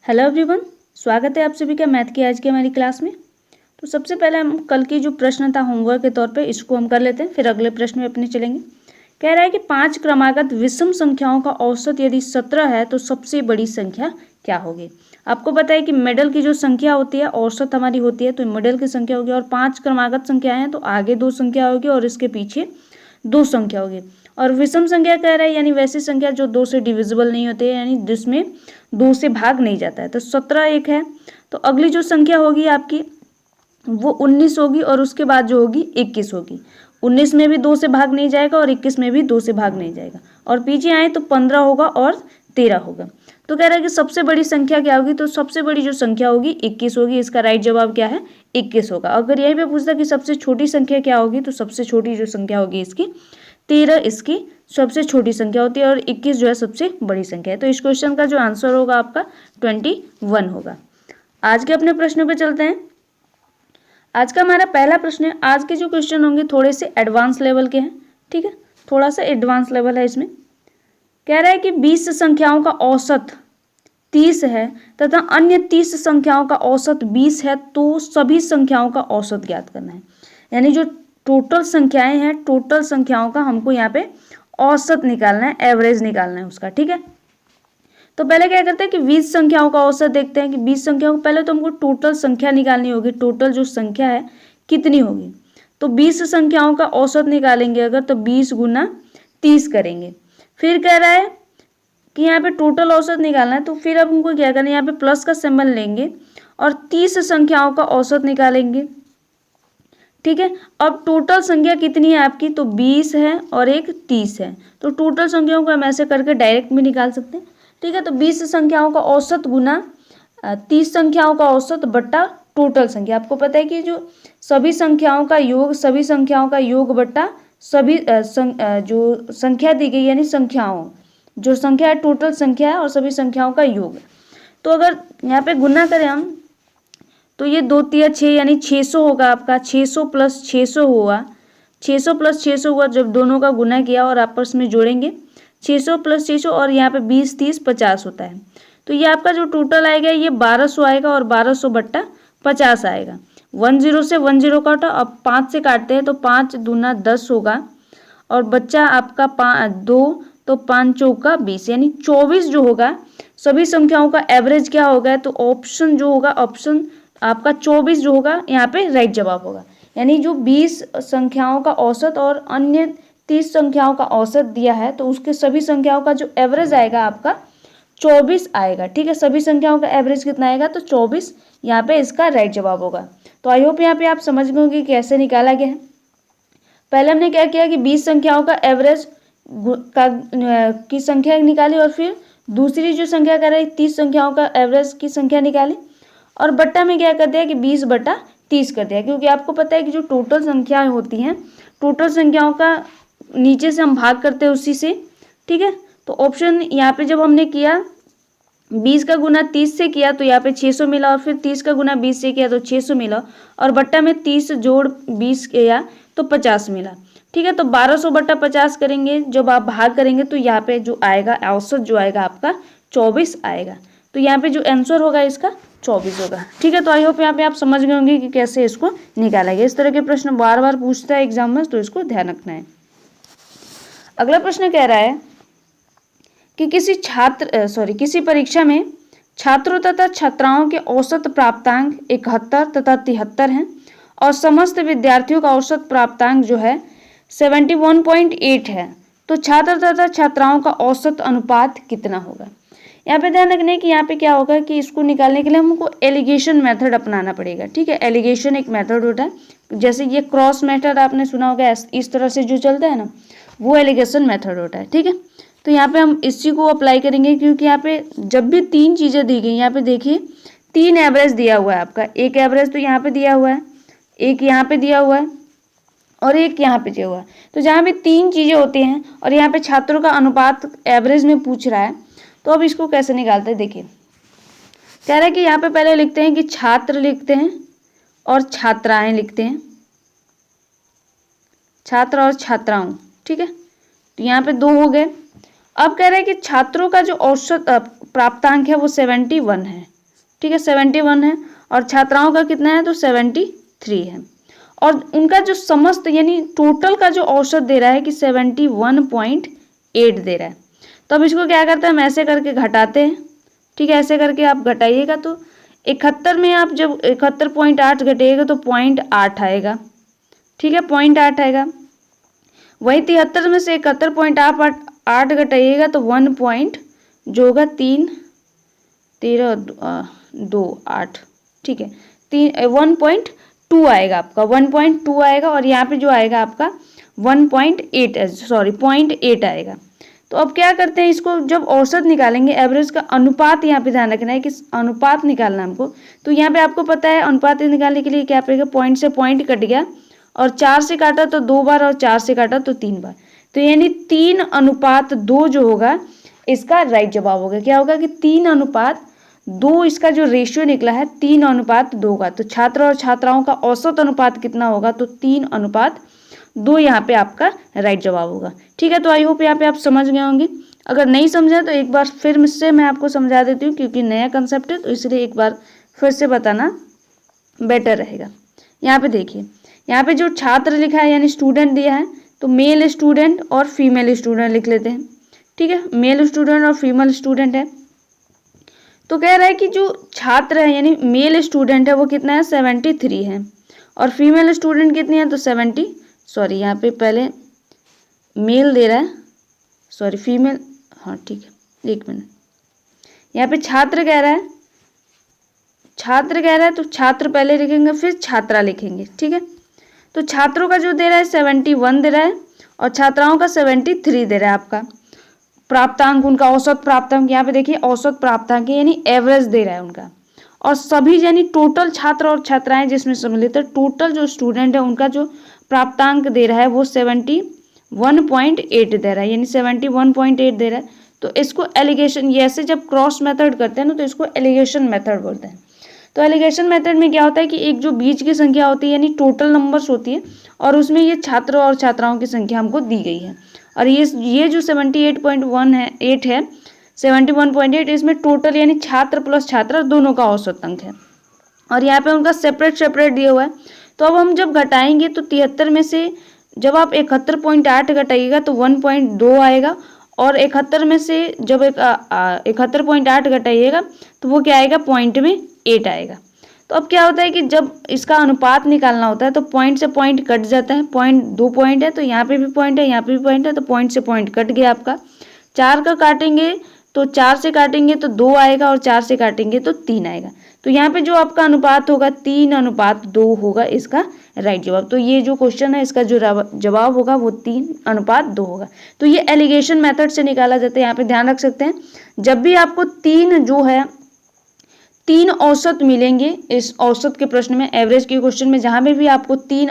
Hello everyone, स्वागत है आप सभी का मैथ की आज की हमारी क्लास में। तो सबसे पहले हम कल की जो प्रश्न था होमवर्क के तौर पे इसको हम कर लेते हैं, फिर अगले प्रश्न में अपने चलेंगे। कह रहा है कि 5 क्रमागत विषम संख्याओं का औसत यदि 17 है तो सबसे बड़ी संख्या क्या होगी। आपको पता है कि मिडल की जो संख्या होती है औसत हमारी होती है, तो मिडल की संख्या होगी और 5 क्रमागत संख्या है तो आगे 2 संख्या होगी और इसके पीछे 2 संख्या होगी। और विषम संख्या कह रहा है यानी वैसी संख्या जो 2 से डिविजिबल नहीं होती है, यानी जिसमें 2 से भाग नहीं जाता है। तो 17 एक है, तो अगली जो संख्या होगी आपकी वो 19 होगी और उसके बाद जो होगी 21 होगी। 19 में भी 2 से भाग नहीं जाएगा और 21 में भी 2 से भाग नहीं जाएगा, और पीछे आए तो 15 होगा और 13 होगा। तो कह रहा है कि सबसे बड़ी संख्या क्या होगी, तो सबसे बड़ी जो संख्या होगी 21 होगी। इसका राइट जवाब क्या है, 21 होगा। अगर यही पे पूछता कि सबसे छोटी संख्या क्या होगी, तो सबसे छोटी जो संख्या होगी इसकी 13 इसकी सबसे छोटी संख्या होती है और 21 जो है सबसे बड़ी संख्या है। तो इस क्वेश्चन का जो आंसर होगा आपका 21 होगा। आज के अपने प्रश्न पे चलते हैं। आज का हमारा पहला प्रश्न है। आज के जो क्वेश्चन होंगे थोड़े से एडवांस लेवल के हैं, ठीक है, थोड़ा सा एडवांस लेवल है इसमें। कह रहा है कि 20 संख्याओं का औसत 30 है तथा अन्य 30 संख्याओं का औसत 20 है, तो सभी संख्याओं का औसत ज्ञात करना है। यानी जो टोटल संख्याएं हैं, टोटल संख्याओं का हमको यहाँ पे औसत निकालना है, एवरेज निकालना है उसका, ठीक है। तो पहले क्या करते हैं कि 20 संख्याओं का औसत देखते हैं कि 20 संख्याओं को पहले तो हमको टोटल संख्या निकालनी होगी, टोटल जो संख्या है कितनी होगी। तो 20 संख्याओं का औसत निकालेंगे अगर, तो 20 गुना 30 करेंगे। फिर कह रहा है कि यहाँ पे टोटल औसत निकालना है, तो फिर अब हमको क्या करना है, यहाँ पे प्लस का सिंबल लेंगे और 30 संख्याओं का औसत निकालेंगे, ठीक है। अब टोटल संख्या कितनी है आपकी, तो 20 है और एक 30 है। तो टोटल संख्याओं को हम ऐसे करके डायरेक्ट भी निकाल सकते हैं, ठीक है। तो 20 संख्याओं का औसत गुना 30 संख्याओं का औसत बट्टा टोटल संख्या। आपको पता है कि जो सभी संख्याओं का योग, सभी संख्याओं का योग बट्टा सभी जो संख्या दी गई यानी संख्याओं, जो संख्या है टोटल संख्या है और सभी संख्याओं का योग। तो अगर यहाँ पे गुना करें हम, तो ये 2 तिया 6 यानी 600 होगा आपका। 600 प्लस 600 हुआ, 600 प्लस 600 हुआ। जब दोनों का गुना किया और आपस में जोड़ेंगे 600 प्लस 600 और यहाँ पे 20 30 50 होता है। तो ये आपका जो टोटल आएगा ये 1200 आएगा और 1200 बट्टा 50 आएगा। 10 से 10 काटा, अब 5 से काटते हैं तो 5 दूना 10 होगा और बच्चा आपका 2, तो 5 चौका 20 यानी 24 जो होगा। सभी संख्याओं का एवरेज क्या होगा, तो ऑप्शन जो होगा, ऑप्शन आपका 24 जो होगा यहाँ पे राइट जवाब होगा। यानी जो 20 संख्याओं का औसत और अन्य 30 संख्याओं का औसत दिया है, तो उसके सभी संख्याओं का जो एवरेज आएगा आपका 24 आएगा, ठीक है। सभी संख्याओं का एवरेज कितना आएगा, तो 24 यहाँ पे इसका राइट जवाब होगा। तो आई होप यहाँ पे आप समझ गए होंगे कैसे निकाला गया है। पहले हमने क्या किया कि 20 संख्याओं का एवरेज की संख्या निकाली और फिर दूसरी जो संख्या कर रही 30 संख्याओं का एवरेज की संख्या निकाली और बट्टा में क्या कर दिया कि 20 बट्टा 30 कर दिया, क्योंकि आपको पता है कि जो टोटल संख्याएं होती हैं, टोटल संख्याओं का नीचे से हम भाग करते हैं उसी से, ठीक है। तो ऑप्शन यहाँ पे जब हमने किया 20 का गुना 30 से किया तो यहाँ पे 600 मिला और फिर 30 का गुना 20 से किया तो 600 मिला और बट्टा में 30 जोड़ 20 किया तो 50 मिला, ठीक है। तो 1200 बट्टा 50 करेंगे, जब आप भाग करेंगे तो यहाँ पे जो आएगा औसत जो आएगा आपका 24 आएगा। तो यहाँ पे जो आंसर होगा इसका 24 होगा, ठीक है। तो आई होप यहाँ पे आप समझ गए होंगे कि कैसे इसको निकाला गया। इस तरह के प्रश्न बार बार पूछता है एग्जाम में, तो इसको ध्यान रखना है। अगला प्रश्न कह रहा है कि किसी परीक्षा में छात्रों तथा छात्राओं के औसत प्राप्तांक 71 तथा 73 हैं और समस्त विद्यार्थियों का औसत प्राप्तांक जो है 71.8 है, तो छात्र तथा छात्राओं का औसत अनुपात कितना होगा। यहाँ पे ध्यान रखना है कि यहाँ पे क्या होगा कि इसको निकालने के लिए हमको एलिगेशन मेथड अपनाना पड़ेगा, ठीक है। एलिगेशन एक मेथड होता है, जैसे ये क्रॉस मेथड आपने सुना होगा, इस तरह से जो चलता है ना, वो एलिगेशन मेथड होता है, ठीक है। तो यहाँ पे हम इसी को अप्लाई करेंगे, क्योंकि यहाँ पे जब भी 3 चीज़ें दी गई, यहाँ पे देखिए 3 एवरेज दिया हुआ है आपका। एक एवरेज तो यहाँ पे दिया हुआ है, एक यहाँ पे दिया हुआ है और एक यहाँ पे दिया हुआ है। तो जहाँ भी 3 चीज़ें होती हैं और यहाँ पे छात्रों का अनुपात एवरेज में पूछ रहा है, तो अब इसको कैसे निकालते हैं देखिए। कह रहा है कि यहाँ पे पहले लिखते हैं कि छात्र लिखते हैं और छात्राएं लिखते हैं, छात्र और छात्राओं, ठीक है। तो यहाँ पे 2 हो गए। अब कह रहे हैं कि छात्रों का जो औसत प्राप्तांक है वो 71 है, ठीक है, 71 है, और छात्राओं का कितना है तो 73 है, और उनका जो समस्त यानी टोटल का जो औसत दे रहा है कि 71.8 दे रहा है। तो अब इसको क्या करते हैं, हम ऐसे करके घटाते हैं, ठीक है, ऐसे करके आप घटाइएगा तो 71 में आप जब 71.8 घटाइएगा तो 0.8 आएगा, ठीक है, 0.8 आएगा। वही 73 में से 71.8 घटाइएगा तो 1 पॉइंट जो होगा 3.1328, ठीक है, 1.2 आएगा आपका, 1.2 आएगा, और यहाँ पे जो आएगा आपका 0.8 आएगा। तो अब क्या करते हैं, इसको जब औसत निकालेंगे, एवरेज का अनुपात यहाँ पे ध्यान रखना है कि अनुपात निकालना है हमको। तो यहाँ पे आपको पता है अनुपात निकालने के लिए क्या पड़ेगा, पॉइंट से पॉइंट कट गया, और 4 से काटा तो 2 बार, और 4 से काटा तो 3 बार, तो यानी 3:2 जो होगा इसका राइट जवाब होगा। क्या होगा कि 3:2 इसका जो रेशियो निकला है 3:2 का। तो छात्र और छात्राओं का औसत अनुपात कितना होगा, तो 3:2 यहाँ पे आपका राइट जवाब होगा। ठीक है, तो आई होप यहाँ पे आप समझ गए होंगे। अगर नहीं समझा तो एक बार फिर से मैं आपको समझा देती हूँ, क्योंकि नया कंसेप्ट है तो इसलिए एक बार फिर से बताना बेटर रहेगा। यहाँ पे देखिए, यहाँ पे जो छात्र लिखा है यानी स्टूडेंट दिया है, तो मेल स्टूडेंट और फीमेल स्टूडेंट लिख लेते हैं। ठीक है, मेल स्टूडेंट और फीमेल स्टूडेंट है। तो कह रहा है कि जो छात्र है यानी मेल स्टूडेंट है वो कितना है 73 है, और फीमेल स्टूडेंट कितनी है तो 70, सॉरी यहाँ पे पहले मेल दे रहा है, सॉरी फीमेल, हाँ ठीक है, एक मिनट, यहाँ पे छात्र कह रहा है, तो छात्र पहले लिखेंगे फिर छात्रा लिखेंगे। ठीक है, तो छात्रों का जो दे रहा है 71 दे रहा है, और छात्राओं का 73 दे रहा है आपका प्राप्तांक, उनका औसत प्राप्तांक। यहाँ पे देखिए औसत प्राप्तांक यानी एवरेज दे रहा है उनका, और सभी यानी टोटल छात्र और छात्राएं जिसमें सम्मिलित है, टोटल जो स्टूडेंट है उनका जो प्राप्तांक दे रहा है वो 71.8 दे रहा है, यानी 71.8 दे रहा है। तो इसको एलिगेशन, ये ऐसे जब क्रॉस मेथड करते हैं ना तो इसको एलिगेशन मेथड बोलते हैं। तो एलिगेशन मेथड में क्या होता है कि एक जो बीच की संख्या होती है यानी टोटल नंबर्स होती है, और उसमें ये छात्र और छात्राओं की संख्या हमको दी गई है, और ये जो 78.1 है 8 है 71.8, इसमें टोटल यानी छात्र प्लस छात्रा दोनों का औसत अंक है, और यहाँ पे उनका सेपरेट दिया हुआ है। तो अब हम जब घटाएंगे तो 73 में से जब आप 71.8 घटाइएगा तो 1.2 आएगा, और 71 में से जब 71.8 घटाइएगा तो वो क्या आएगा, पॉइंट में 8 आएगा। तो अब क्या होता है कि जब इसका अनुपात निकालना होता है तो पॉइंट से पॉइंट कट जाता है, पॉइंट 2 पॉइंट है तो यहाँ पे भी पॉइंट है, यहाँ पे भी पॉइंट है, तो पॉइंट से पॉइंट कट गया आपका। 4 का काटेंगे तो 4 से काटेंगे तो 2 आएगा, और 4 से काटेंगे तो 3 आएगा। तो यहाँ पे जो आपका अनुपात होगा 3:2 होगा इसका राइट जवाब। तो ये जो क्वेश्चन है इसका जो जवाब होगा वो 3:2 होगा। तो ये एलिगेशन मेथड से निकाला जाता है। यहाँ पे ध्यान रख सकते हैं, जब भी आपको 3 औसत मिलेंगे इस औसत के प्रश्न में, एवरेज के क्वेश्चन में जहाँ पे भी आपको 3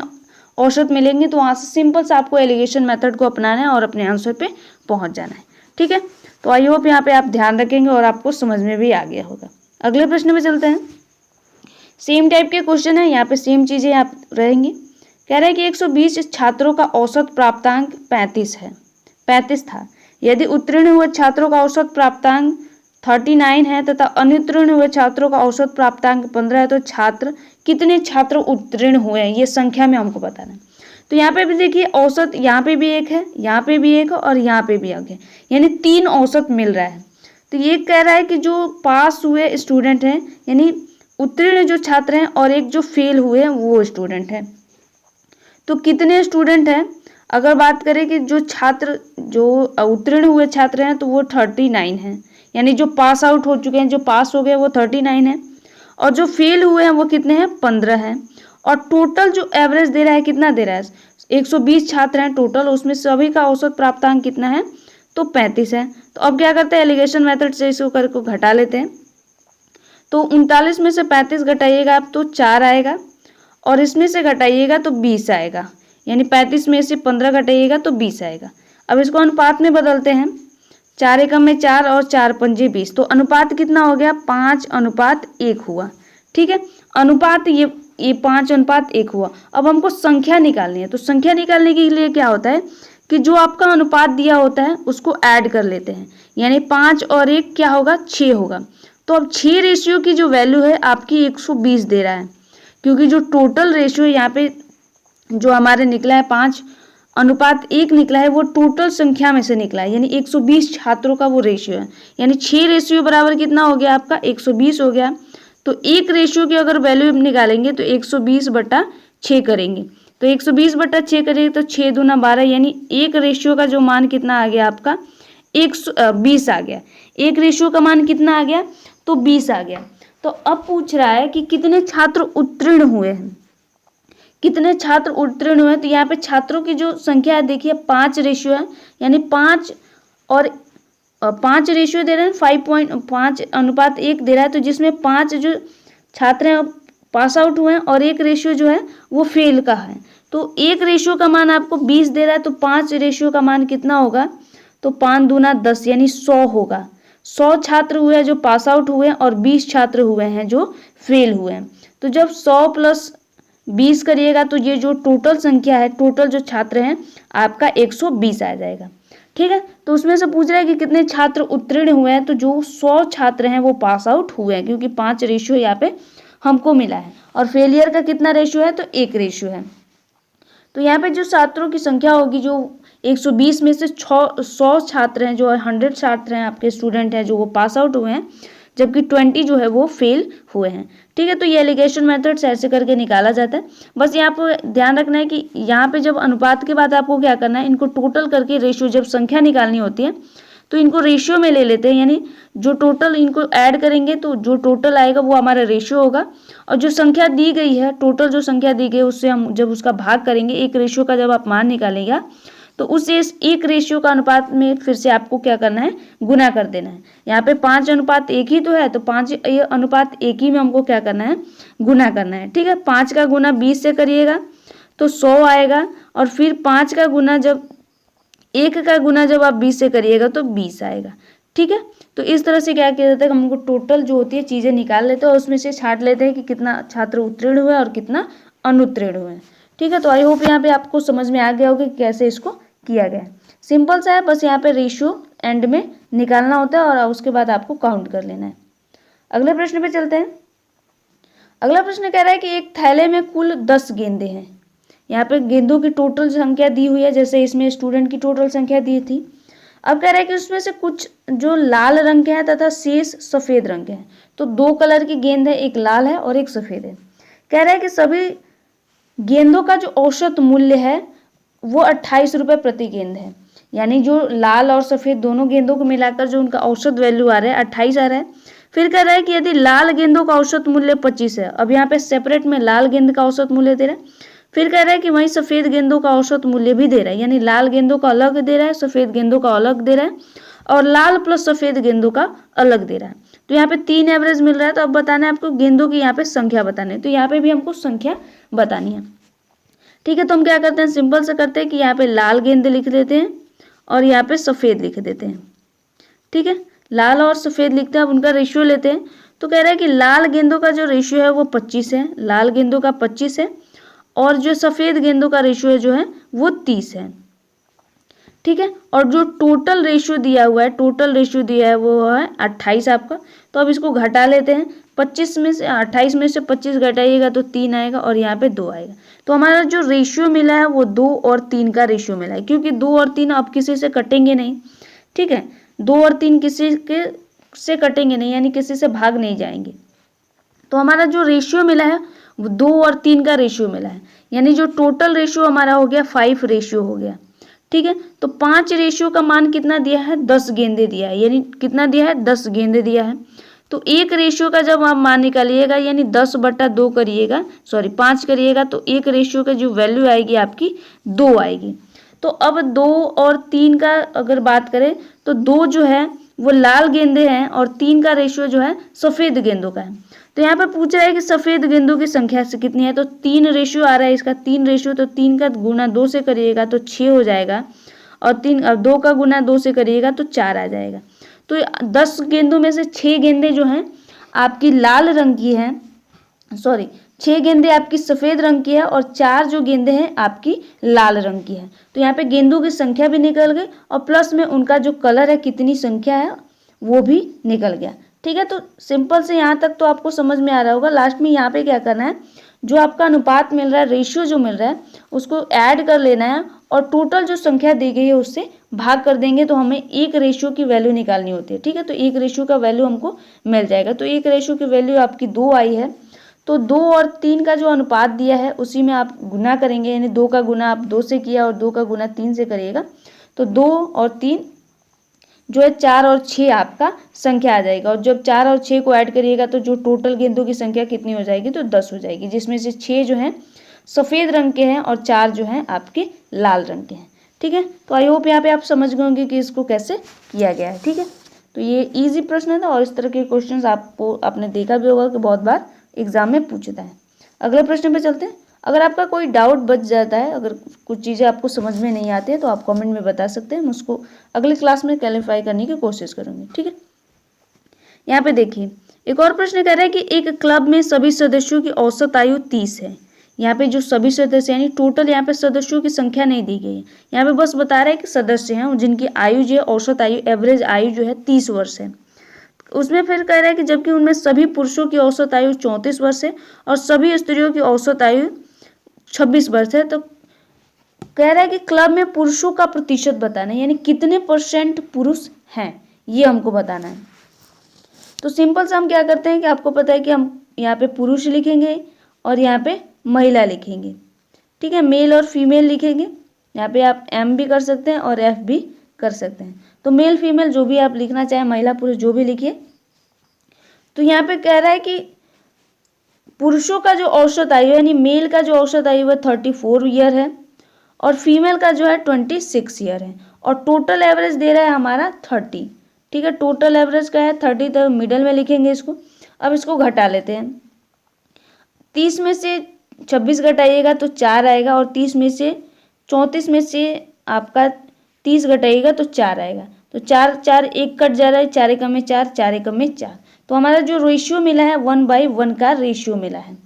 औसत मिलेंगे तो वहाँ से सिंपल से आपको एलिगेशन मेथड को अपनाना है और अपने आंसर पे पहुँच जाना है। ठीक है, तो आई होप यहाँ पे आप ध्यान रखेंगे और आपको समझ में भी आ गया होगा। अगले प्रश्न में चलते हैं। सेम टाइप के क्वेश्चन है, यहाँ पे सेम चीज़ें आप रहेंगी। कह रहा है कि 120 छात्रों का औसत प्राप्तांक 35 था। यदि उत्तीर्ण हुए छात्रों का औसत प्राप्तांक 39 है तथा अनुत्तीर्ण हुए छात्रों का औसत प्राप्तांक 15 है, तो कितने छात्र उत्तीर्ण हुए हैं ये संख्या में हमको बताना है। तो यहाँ पे भी देखिए औसत, यहाँ पे भी एक है, यहाँ पे भी एक है, और यहाँ पे भी एक है, यानी 3 औसत मिल रहा है। तो ये कह रहा है कि जो पास हुए स्टूडेंट हैं यानी उत्तीर्ण जो छात्र हैं और एक जो फेल हुए हैं वो स्टूडेंट हैं। तो कितने स्टूडेंट हैं, अगर बात करें कि जो उत्तीर्ण हुए छात्र हैं तो वो 39 हैं, यानी जो पास आउट हो चुके हैं, जो पास हो गए वो 39 है, और जो फेल हुए हैं वो कितने हैं 15 हैं, और टोटल जो एवरेज दे रहा है कितना दे रहा है 120 छात्र हैं टोटल, उसमें सभी का औसत प्राप्तांक कितना है तो 35 है। तो अब क्या करते हैं, एलिगेशन मेथड से इसको करके घटा लेते हैं। तो 39 में से 35 घटाइएगा आप तो 4 आएगा, और इसमें से घटाइएगा तो 20 आएगा, यानी 35 में से 15 घटाइएगा तो 20 आएगा। अब इसको अनुपात में बदलते हैं, 4 एकम में 4 और 4 पंजे 20, तो अनुपात कितना हो गया 5:1 हुआ। ठीक है, अनुपात ये 5:1 हुआ। अब हमको संख्या निकालनी है, तो संख्या निकालने के लिए क्या होता है कि जो आपका अनुपात दिया होता है उसको ऐड कर लेते हैं, यानी 5 और 1 क्या होगा 6 होगा। तो अब 6 रेशियो की जो वैल्यू है आपकी 120 दे रहा है, क्योंकि जो टोटल रेशियो यहाँ पे जो हमारे निकला है 5:1 निकला है, वो टोटल संख्या में से निकला है, यानी 120 छात्रों का वो रेशियो है। यानी 6 रेशियो बराबर कितना हो गया आपका 120 हो गया। तो एक रेशियो की अगर वैल्यू निकालेंगे तो 120/6 करेंगे, तो 120/6 करेंगे तो 6 दूना 12, यानी एक रेशियो का जो मान कितना आ गया आपका 120 आ गया। एक रेशियो का मान कितना आ गया तो 20 आ गया। तो अब पूछ रहा है कि कितने छात्र उत्तीर्ण हुए हैं, कितने छात्र उत्तीर्ण हुए। तो यहाँ पे छात्रों की जो संख्या है देखिए 5 रेशियो है, यानी 5 और 5 रेशियो दे रहे हैं, 5:1 दे रहा है, तो जिसमें 5 जो छात्र हैं पास आउट हुए हैं और एक रेशियो जो है वो फेल का है। तो एक रेशियो का मान आपको 20 दे रहा है, तो 5 रेशियो का मान कितना होगा, तो 5 दूना 10 यानी 100 होगा। 100 छात्र हुए हैं जो पास आउट हुए हैं और 20 छात्र हुए हैं जो फेल हुए हैं। तो जब 100 + 20 करिएगा तो ये जो टोटल संख्या है, टोटल जो छात्र हैं आपका 120 आ जाएगा। ठीक है, तो उसमें से पूछ रहा है कि कितने छात्र उत्तीर्ण हुए हैं, तो जो 100 छात्र हैं वो पास आउट हुए हैं, क्योंकि 5 रेशियो यहाँ पे हमको मिला है। और फेलियर का कितना रेशियो है, तो 1 रेशियो है। तो यहाँ पे जो छात्रों की संख्या होगी, जो 120 में से 100 छात्र हैं, जो 100 छात्र हैं आपके स्टूडेंट हैं जो वो पास आउट हुए हैं, जबकि 20 जो है वो फेल हुए हैं। ठीक है, तो ये एलिगेशन मेथड्स ऐसे करके निकाला जाता है। बस यहाँ पर ध्यान रखना है कि यहाँ पे जब अनुपात के बाद आपको क्या करना है, इनको टोटल करके रेशियो, जब संख्या निकालनी होती है तो इनको रेशियो में ले लेते हैं, यानी जो टोटल इनको ऐड करेंगे तो जो टोटल आएगा वो हमारा रेशियो होगा, और जो संख्या दी गई है, टोटल जो संख्या दी गई है उससे हम जब उसका भाग करेंगे, एक रेशियो का जब आप मान निकालेंगे तो उस एक रेशियो का अनुपात में फिर से आपको क्या करना है, गुना कर देना है। यहाँ पे 5:1 ही तो है, तो 5:1 ही में हमको क्या करना है, गुना करना है। ठीक है, 5 का गुना 20 से करिएगा तो 100 आएगा, और फिर 5 का गुना जब 1 का गुना जब आप 20 से करिएगा तो 20 आएगा। ठीक है, तो इस तरह से क्या किया जाता है, हमको टोटल जो होती है चीज़ें निकाल लेते हैं और उसमें से छांट लेते हैं कि कितना छात्र उत्तीर्ण हुए और कितना अनुत्तीर्ण हुए। ठीक है, तो आई होप यहाँ पे आपको समझ में आ गया होगा कि कैसे इसको किया गया है। सिंपल सा है, बस यहाँ पे रेशियो एंड में निकालना होता है और उसके बाद आपको काउंट कर लेना है। अगले प्रश्न पे चलते हैं। अगला प्रश्न कह रहा है कि एक थैले में कुल 10 गेंदें हैं। यहाँ पे गेंदों की टोटल संख्या दी हुई है, जैसे इसमें स्टूडेंट की टोटल संख्या दी थी। अब कह रहा है कि उसमें से कुछ जो लाल रंग के हैं तथा शेष सफ़ेद रंग के हैं। तो 2 कलर की गेंद है, एक लाल है और एक सफ़ेद है। कह रहा है कि सभी गेंदों का जो औसत मूल्य है वो 28 रुपये प्रति गेंद है। यानी जो लाल और सफ़ेद दोनों गेंदों को मिलाकर जो उनका औसत वैल्यू आ रहा है 28 आ रहा है। फिर कह रहा है कि यदि लाल गेंदों का औसत मूल्य 25 है, अब यहाँ पे सेपरेट में लाल गेंद का औसत मूल्य दे रहा है। फिर कह रहा है कि वहीं सफ़ेद गेंदों का औसत मूल्य भी दे रहा है, यानी लाल गेंदों का अलग दे रहा है, सफ़ेद गेंदों का अलग दे रहा है, और लाल प्लस सफ़ेद गेंदों का अलग दे रहा है। तो यहाँ पे 3 एवरेज मिल रहा है। तो अब बताना है आपको गेंदों की यहाँ पे संख्या बतानी है, तो यहाँ पे भी हमको संख्या बतानी है। ठीक है, तो हम क्या करते हैं, सिंपल से करते हैं कि यहाँ पे लाल गेंद लिख देते हैं और यहाँ पे सफ़ेद लिख देते हैं। ठीक है, लाल और सफ़ेद लिखते हैं, अब उनका रेशियो लेते हैं। तो कह रहा है कि लाल गेंदों का जो रेशियो है वो 25 है, लाल गेंदों का 25 है, और जो सफ़ेद गेंदों का रेशियो जो है वो 30 है। ठीक है, और जो टोटल रेशियो दिया हुआ है, टोटल रेशियो दिया है वो है 28 आपका। तो अब इसको घटा लेते हैं, 25 में से 28 में से 25 घटाइएगा तो 3 आएगा और यहाँ पे 2 आएगा। तो हमारा जो रेशियो मिला है वो 2 और 3 का रेशियो मिला है, क्योंकि 2 और 3 अब किसी से कटेंगे नहीं। ठीक है, 2 और 3 किसी के से कटेंगे नहीं, यानी किसी से भाग नहीं जाएंगे। तो हमारा जो रेशियो मिला है वो 2 और 3 का रेशियो मिला है, यानी जो टोटल रेशियो हमारा हो गया 5 रेशियो हो गया। ठीक है, तो 5 रेशियो का मान कितना दिया है, 10 गेंदे दिया है, यानी कितना दिया है, 10 गेंदे दिया है। तो एक रेशियो का जब आप मान निकालिएगा, यानी 10/2 करिएगा, 5 करिएगा, तो एक रेशियो का जो वैल्यू आएगी आपकी 2 आएगी। तो अब 2 और 3 का अगर बात करें तो 2 जो है वो लाल गेंदे हैं और 3 का रेशियो जो है सफ़ेद गेंदों का है। तो यहाँ पर पूछ रहा है कि सफ़ेद गेंदों की संख्या से कितनी है, तो 3 रेशियो आ रहा है इसका, 3 रेशियो, तो 3 का गुना 2 से करिएगा तो 6 हो जाएगा, और 2 का गुना 2 से करिएगा तो 4 आ जाएगा। तो 10 गेंदों में से 6 गेंदे जो हैं आपकी लाल रंग की हैं, 6 गेंदे आपकी सफ़ेद रंग की है और 4 जो गेंदे हैं आपकी लाल रंग की है। तो यहाँ पे गेंदों की संख्या भी निकल गई और प्लस में उनका जो कलर है, कितनी संख्या है वो भी निकल गया। ठीक है, तो सिंपल से यहाँ तक तो आपको समझ में आ रहा होगा। लास्ट में यहाँ पे क्या करना है, जो आपका अनुपात मिल रहा है, रेशियो जो मिल रहा है, उसको ऐड कर लेना है और टोटल जो संख्या दी गई है उससे भाग कर देंगे, तो हमें एक रेशियो की वैल्यू निकालनी होती है। ठीक है, तो एक रेशियो का वैल्यू हमको मिल जाएगा। तो एक रेशियो की वैल्यू आपकी 2 आई है, तो 2 और 3 का जो अनुपात दिया है उसी में आप गुना करेंगे, यानी 2 का गुना आप 2 से किया और 2 का गुना 3 से करिएगा, तो 2 और 3 जो है 4 और 6 आपका संख्या आ जाएगा। और जब 4 और 6 को ऐड करिएगा तो जो टोटल गेंदों की संख्या कितनी हो जाएगी, तो 10 हो जाएगी, जिसमें से 6 जो हैं सफ़ेद रंग के हैं और 4 जो हैं आपके लाल रंग के हैं। ठीक है, तो आई होप यहाँ पे आप समझ गए होंगे कि इसको कैसे किया गया है। ठीक है, तो ये इजी प्रश्न था और इस तरह के क्वेश्चन आपने देखा भी होगा कि बहुत बार एग्जाम में पूछता है। अगले प्रश्न पे चलते हैं। अगर आपका कोई डाउट बच जाता है, अगर कुछ चीज़ें आपको समझ में नहीं आती है, तो आप कमेंट में बता सकते हैं, मैं उसको अगली क्लास में क्लैरिफाई करने की कोशिश करूँगी। ठीक है, यहाँ पे देखिए एक और प्रश्न कह रहा है कि एक क्लब में सभी सदस्यों की औसत आयु 30 है। यहाँ पे जो सभी सदस्य यानी टोटल यहाँ पे सदस्यों की संख्या नहीं दी गई है, यहाँ पे बस बता रहा है कि सदस्य हैं जिनकी आयु जो है, औसत आयु, एवरेज आयु जो है 30 वर्ष है। उसमें फिर कह रहा है कि जबकि उनमें सभी पुरुषों की औसत आयु 34 वर्ष है और सभी स्त्रियों की औसत आयु 26 वर्ष है। तो कह रहा है कि क्लब में पुरुषों का प्रतिशत बताना है, यानी कितने % पुरुष हैं, ये हमको बताना है। तो सिंपल से हम क्या करते हैं कि आपको पता है कि हम यहाँ पे पुरुष लिखेंगे और यहाँ पे महिला लिखेंगे। ठीक है, मेल और फीमेल लिखेंगे। यहाँ पे आप M भी कर सकते हैं और F भी कर सकते हैं। तो मेल फीमेल जो भी आप लिखना चाहें, महिला पुरुष जो भी लिखिए। तो यहाँ पे कह रहा है कि पुरुषों का जो औसत आयु यानी मेल का जो औसत आयु है 34 ईयर है और फीमेल का जो है 26 ईयर है और टोटल एवरेज दे रहा है हमारा 30। ठीक है, टोटल एवरेज का है 30, तो मिडल में लिखेंगे इसको। अब इसको घटा लेते हैं। 30 में से 26 घटाइएगा तो 4 आएगा और 30 में से 34 में से आपका 30 घटाइएगा तो 4 आएगा। तो 4 4 1 कट जा रहा है, 4 एकम में 4, 4 एकम में 4। तो हमारा जो रेशियो मिला है 1/1 का रेशियो मिला है।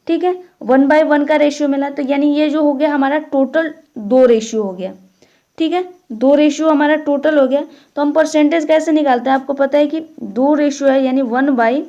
ठीक है, 1/1 का रेशियो मिला, तो यानी ये जो हो गया हमारा टोटल 2 रेशियो हो गया। ठीक है, 2 रेशियो हमारा टोटल हो गया। तो हम परसेंटेज कैसे निकालते हैं, आपको पता है कि 2 रेशियो है यानी 1/,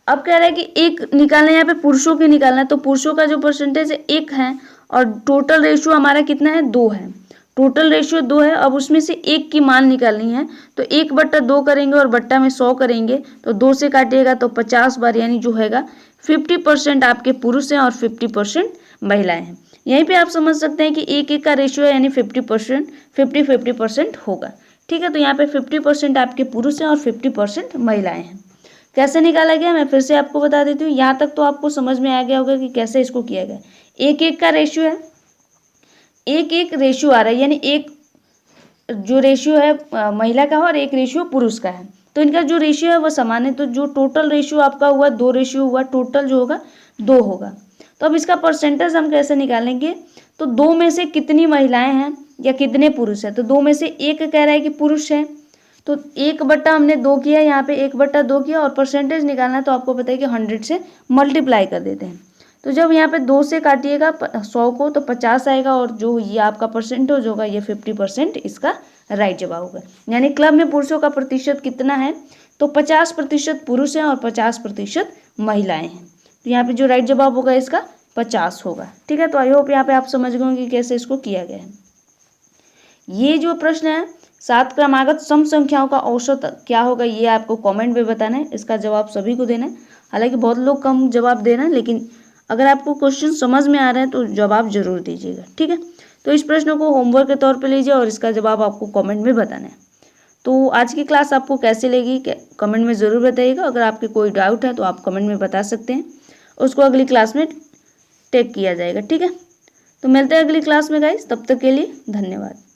अब कह रहा है कि एक निकालना है, यहाँ पे पुरुषों के निकालना है, तो पुरुषों का जो परसेंटेज है 1 है और टोटल रेशियो हमारा कितना है, 2 है। टोटल रेशियो 2 है। अब उसमें से 1 की मान निकालनी है, तो 1/2 करेंगे और बट्टा में 100 करेंगे, तो 2 से काटिएगा तो 50 बार, यानी जो हैगा 50% आपके पुरुष हैं और 50% महिलाएं हैं। यहीं पे आप समझ सकते हैं कि 1-1 का रेशियो है यानी 50%, 50-50% होगा। ठीक है, तो यहाँ पे 50% आपके पुरुष हैं और 50% महिलाएं हैं। कैसे निकाला गया मैं फिर से आपको बता देती हूँ। यहाँ तक तो आपको समझ में आ गया होगा कि कैसे इसको किया गया। 1-1 का रेशियो है, 1-1 रेशियो आ रहा है, यानी एक जो रेशियो है महिला का और एक रेशियो पुरुष का है, तो इनका जो रेशियो है वो समान है। तो जो टोटल रेशियो आपका हुआ 2 रेशियो हुआ, टोटल जो होगा 2 होगा। तो अब इसका परसेंटेज हम कैसे निकालेंगे, तो 2 में से कितनी महिलाएं हैं या कितने पुरुष हैं, तो 2 में से 1 कह रहा है कि पुरुष है, तो 1/, हमने 2 किया, यहाँ पे 1/2 किया और परसेंटेज निकालना है, तो आपको पता है कि 100 से मल्टीप्लाई कर देते हैं। तो जब यहाँ पे 2 से काटिएगा 100 को तो 50 आएगा और जो ये आपका परसेंटेज होगा ये 50% इसका राइट जवाब होगा। यानी क्लब में पुरुषों का प्रतिशत कितना है, तो 50% पुरुष हैं और 50% महिलाएं हैं। तो यहाँ पे जो राइट जवाब होगा इसका 50 होगा। ठीक है, तो आई होप यहाँ पे आप समझ गए कि कैसे इसको किया गया है। ये जो प्रश्न है 7 क्रमागत सम संख्याओं का औसत क्या होगा, ये आपको कमेंट में बताना है। इसका जवाब सभी को देना है। हालांकि बहुत लोग कम जवाब दे रहे हैं, लेकिन अगर आपको क्वेश्चन समझ में आ रहा है तो जवाब जरूर दीजिएगा। ठीक है, तो इस प्रश्न को होमवर्क के तौर पे लीजिए और इसका जवाब आपको कमेंट में बताना है। तो आज की क्लास आपको कैसी लगी कमेंट में ज़रूर बताइएगा। अगर आपके कोई डाउट है तो आप कमेंट में बता सकते हैं, उसको अगली क्लास में टेक किया जाएगा। ठीक है, तो मिलते हैं अगली क्लास में गाइस, तब तक के लिए धन्यवाद।